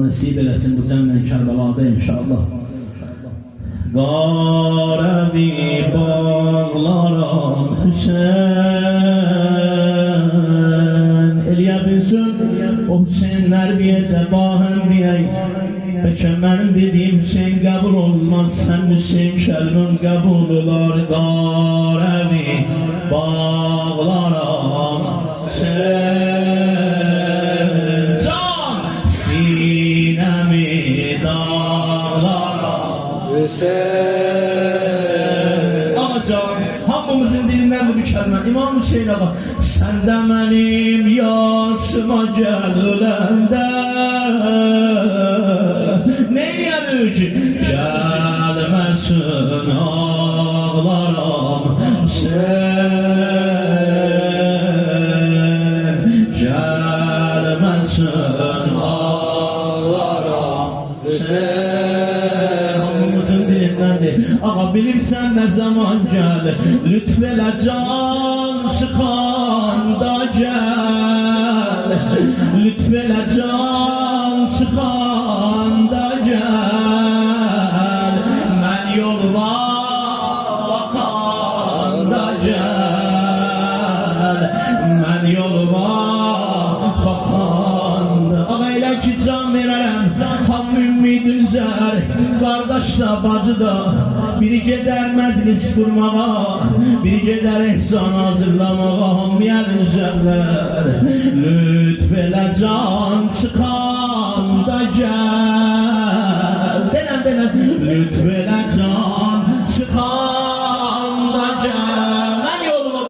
Nasip eləsin bu cəmlə Kərbəlada inşallah. Qarevi bağlaram Hüseyin Eliyə bilsin o Hüseyinlər biyəcə bahəm deyək. Bəlkə mənim dediyim Hüseyin qəbul olmaz, sən Hüseyin kəlmən qəbul olar. Qarevi bağlaram Hüseyin can sinəmi dağlaram Hüseyin. Ağacan, hamımızın dilindən bu bir kəlmə. İmam Hüseyin ağa, sən də mənim yasıma gəl öləndə neyləyədir ki, gəlməsin ağlaram Hüseyin, gəlməsin ağlaram Hüseyin. Hamımızın dilindəndir. Ağa bilirsən nə zaman gəl, lütf elə can sıxanda gəl, lütf elə can sıxanda gəl, mən yoluma baxanda gəl, mən yoluma baxanda. Ağa elə ki can verərəm, hamı ümid üzər, qardaş da, bacı da, biri gedər məclis qurmağa, biri gedər ehsan hazırlamağa, hamıya üzərlər. Lütf elə can çıxanda gəl, denən, lütf